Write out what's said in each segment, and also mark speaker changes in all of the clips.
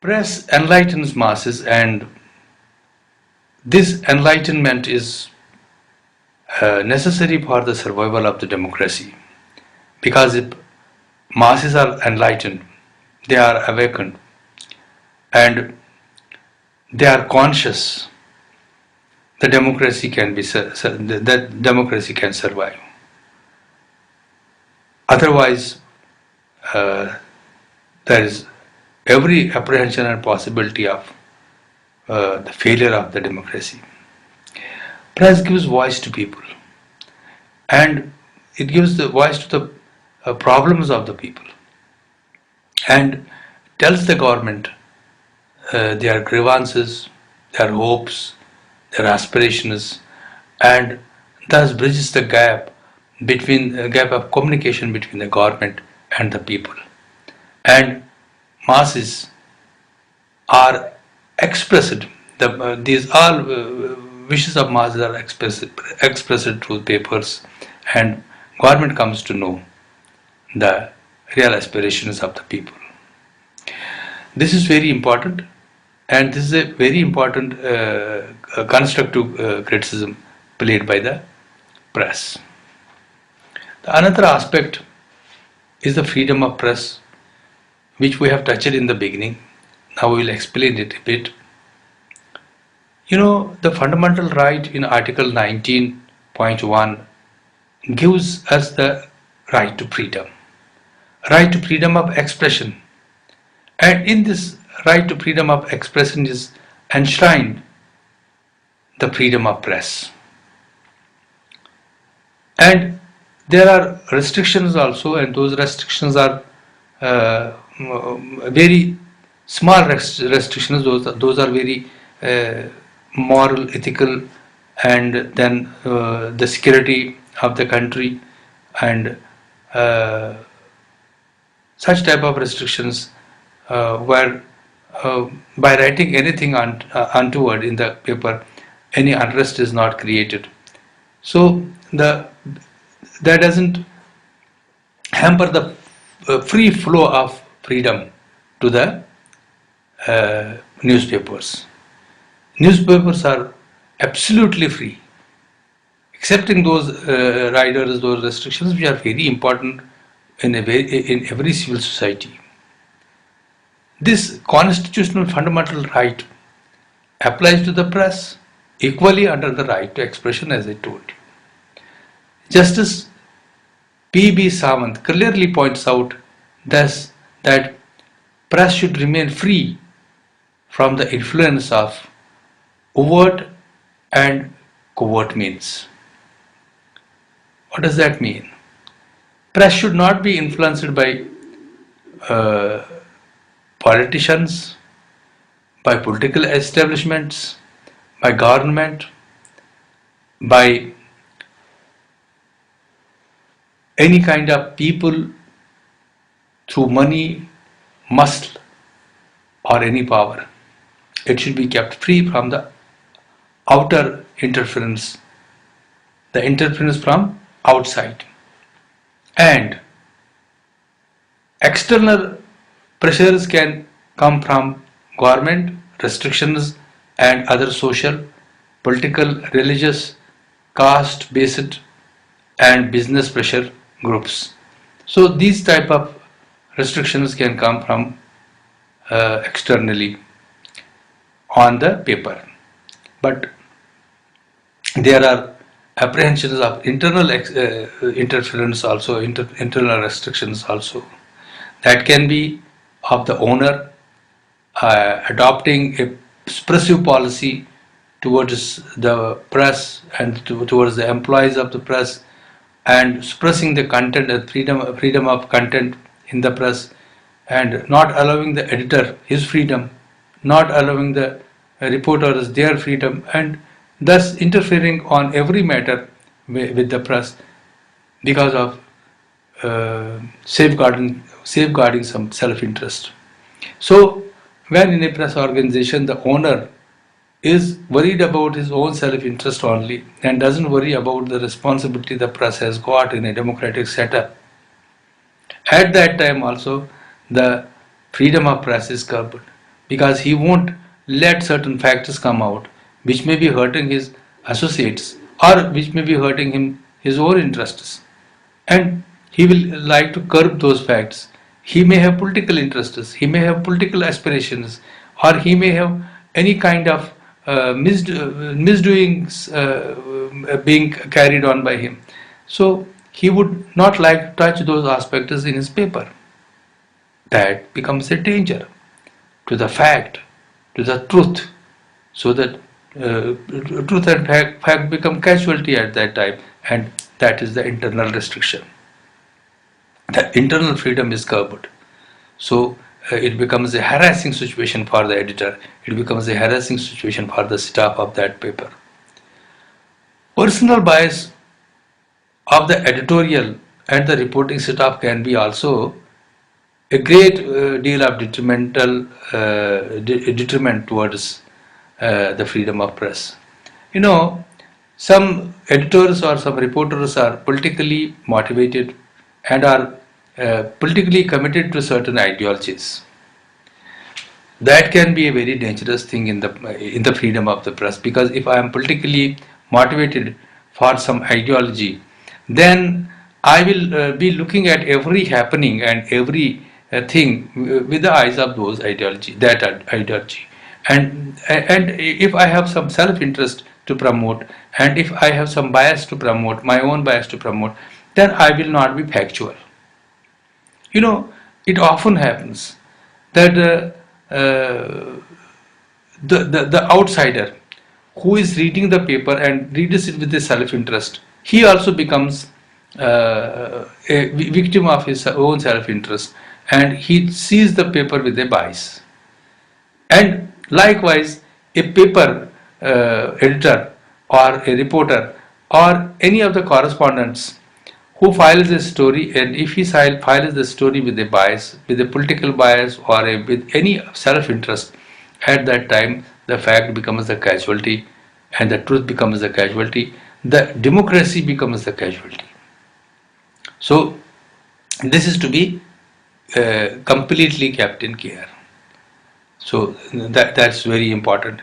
Speaker 1: Press enlightens masses, and this enlightenment is necessary for the survival of the democracy. Because if masses are enlightened, they are awakened, and they are conscious, the democracy can be that democracy can survive. Otherwise, uh, there is every apprehension and possibility of the failure of the democracy. Press gives voice to people, and it gives the voice to the problems of the people, and tells the government their grievances, their hopes, their aspirations, and thus bridges the gap of communication between the government and the people. And masses are expressed. These all wishes of masses are expressed through papers, and government comes to know the real aspirations of the people. This is very important, and this is a very important constructive criticism played by the press. The another aspect is the freedom of press, which we have touched in the beginning. Now we will explain it a bit. The fundamental right in Article 19.1 gives us the right to freedom of expression. And in this right to freedom of expression is enshrined the freedom of press. And there are restrictions also, and those restrictions are very small restrictions. Those are very moral, ethical, and then the security of the country, and such type of restrictions where by writing anything untoward in the paper, any unrest is not created. So that doesn't hamper the free flow of freedom to the newspapers. Newspapers are absolutely free, accepting those riders, those restrictions, which are very important in every civil society. This constitutional fundamental right applies to the press equally under the right to expression, as I told you. Justice P.B. Sawant clearly points out thus that press should remain free from the influence of overt and covert means. What does that mean? Press should not be influenced by politicians, by political establishments, by government, by any kind of people through money, muscle, or any power. It should be kept free from the outer interference, the interference from outside. And external pressures can come from government, restrictions, and other social, political, religious, caste-based, and business pressure groups. So these type of restrictions can come from externally on the paper, but there are apprehensions of internal interference also, internal restrictions also, that can be of the owner adopting a suppressive policy towards the press and towards the employees of the press, and suppressing the content and freedom of content in the press, and not allowing the editor his freedom, not allowing the reporters their freedom, and thus interfering on every matter with the press because of safeguarding some self-interest. So when in a press organization the owner is worried about his own self-interest only and doesn't worry about the responsibility the press has got in a democratic setup, at that time also the freedom of press is curbed. because he won't let certain factors come out which may be hurting his associates or which may be hurting him his own interests, and he will like to curb those facts. He may have political interests, he may have political aspirations, or he may have any kind of misdoings being carried on by him. So he would not like to touch those aspects in his paper. That becomes a danger to the fact, to the truth, so that truth and fact become casualty at that time, and that is the internal restriction. The internal freedom is curbed. So it becomes a harassing situation for the editor, it becomes a harassing situation for the staff of that paper. Personal bias of the editorial and the reporting staff can be also a great deal of detriment towards the freedom of press. You know, some editors or some reporters are politically motivated and are politically committed to certain ideologies. That can be a very dangerous thing in the freedom of the press, because if I am politically motivated for some ideology, then I will be looking at every happening and every thing with the eyes of those ideology, that ideology. And if I have some self-interest to promote, and if I have some bias to promote, my own bias to promote, then I will not be factual. You know, it often happens that the outsider who is reading the paper and reads it with a self-interest, he also becomes a victim of his own self-interest, and he sees the paper with a bias. And likewise, a paper editor or a reporter or any of the correspondents who files a story, and if he files the story with a bias, with a political bias or with any self-interest, at that time the fact becomes the casualty and the truth becomes the casualty, the democracy becomes the casualty. So this is to be completely kept in care. So that's very important.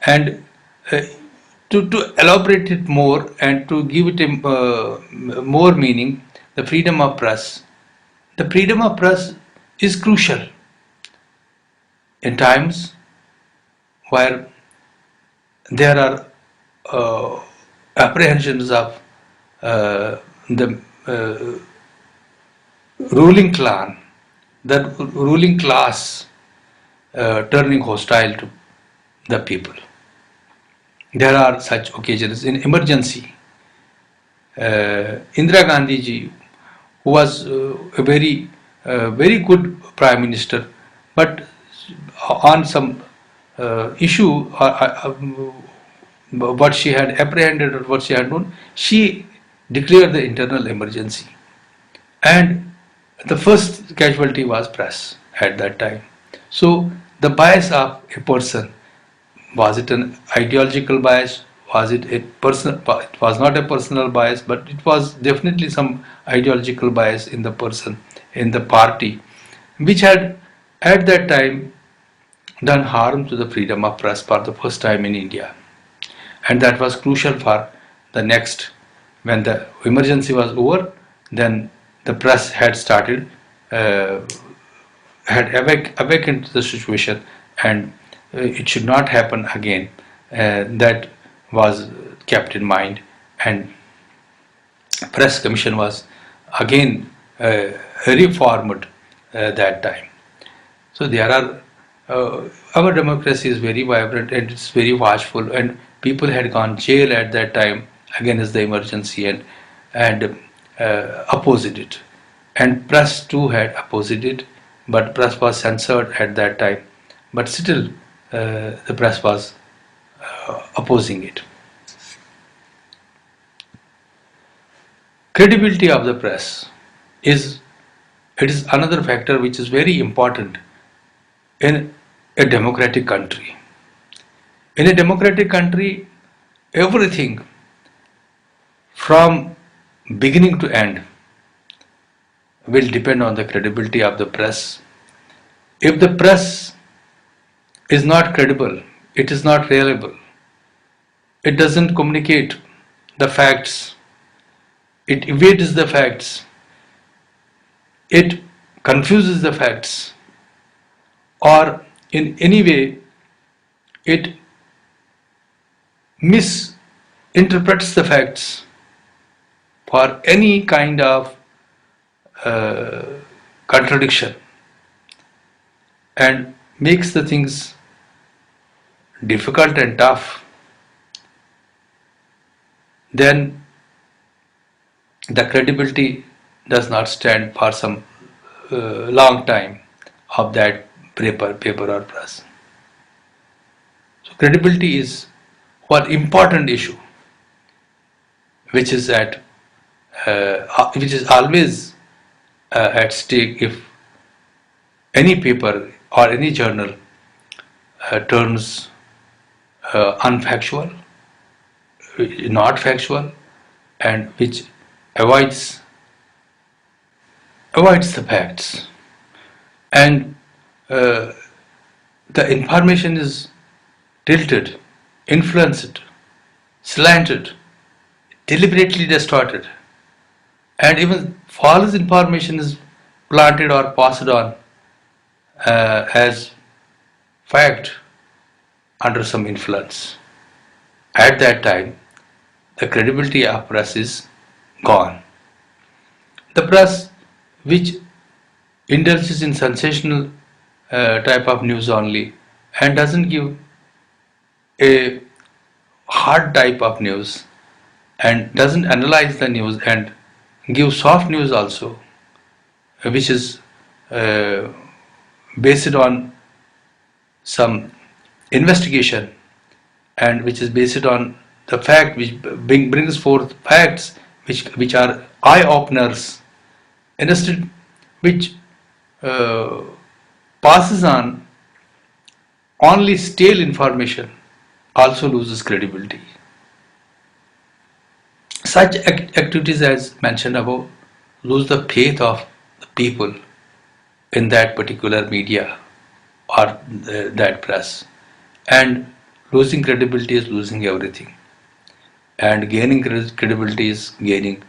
Speaker 1: And to elaborate it more and to give it a more meaning, the freedom of press. The freedom of press is crucial in times where there are apprehensions of the ruling clan, the ruling class turning hostile to the people. There are such occasions in emergency. Indira Gandhi ji, who was a very good prime minister, but on some issue, what she had apprehended or what she had known, she declared the internal emergency. And the first casualty was press at that time. So the bias of a person, was it an ideological bias? Was it a personal? It was not a personal bias, but it was definitely some ideological bias in the person, in the party, which had at that time done harm to the freedom of press for the first time in India. And that was crucial for the next, when the emergency was over, then the press had started, had awakened the situation, and it should not happen again. That was kept in mind, and press commission was again reformed that time. So there are our democracy is very vibrant and it's very watchful, and people had gone jail at that time against the emergency and opposed it, and press too had opposed it, but press was censored at that time, but still the press was opposing it. Credibility of the press is another factor which is very important in a democratic country. In a democratic country, everything from beginning to end will depend on the credibility of the press. If the press is not credible, it is not reliable, it doesn't communicate the facts, it evades the facts, it confuses the facts, or in any way it misinterprets the facts for any kind of uh, contradiction and makes the things difficult and tough, then the credibility does not stand for some long time of that paper or press. So credibility is one important issue which is which is always at stake if any paper or any journal turns unfactual, not factual, and which avoids the facts, and the information is tilted, influenced, slanted, deliberately distorted, and even false information is planted or passed on as fact under some influence. At that time, the credibility of press is gone. The press which indulges in sensational type of news only and doesn't give a hard type of news and doesn't analyze the news and give soft news also, which is based on some investigation and which is based on the fact which brings forth facts which are eye openers, instead which uh, passes on only stale information, also loses credibility. Such activities as mentioned above lose the faith of the people in that particular media or that press, and losing credibility is losing everything, and gaining credibility is gaining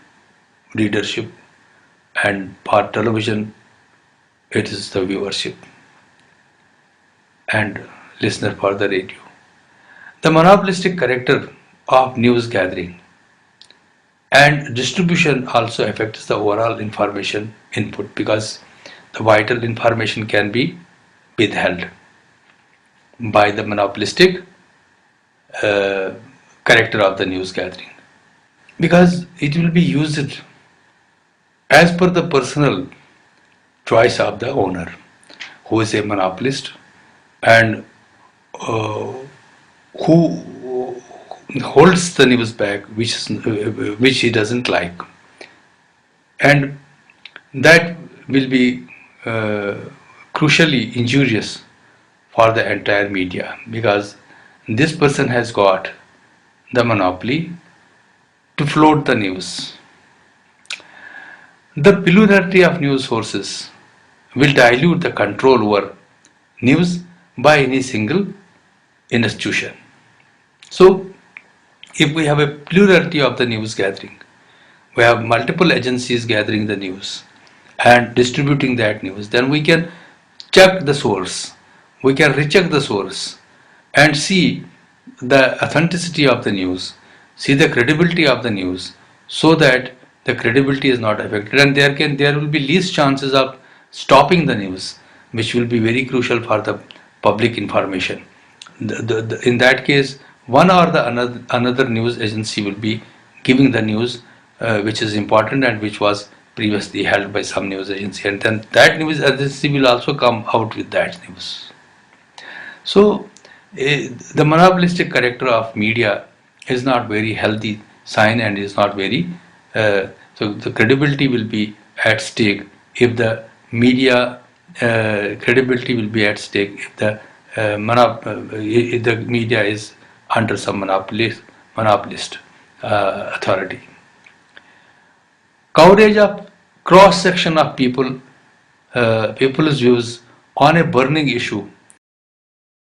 Speaker 1: readership, and for television it is the viewership and listener for the radio. The monopolistic character of news gathering and distribution also affects the overall information input, because the vital information can be withheld by the monopolistic character of the news gathering, because it will be used as per the personal choice of the owner who is a monopolist and who holds the news bag which he doesn't like, and that will be crucially injurious for the entire media, because this person has got the monopoly to float the news. The plurality of news sources will dilute the control over news by any single institution. So, if we have a plurality of the news gathering, we have multiple agencies gathering the news and distributing that news, then we can check the source, we can recheck the source and see the authenticity of the news, see the credibility of the news, so that the credibility is not affected, and there will be least chances of stopping the news, which will be very crucial for the public information. In that case, one or the another news agency will be giving the news which is important and which was previously held by some news agency, and then that news agency will also come out with that news. So the monopolistic character of media is not very healthy sign and is not very so the credibility will be at stake if the media credibility will be at stake if the media is under some monopolist authority. Coverage of cross section of people's views on a burning issue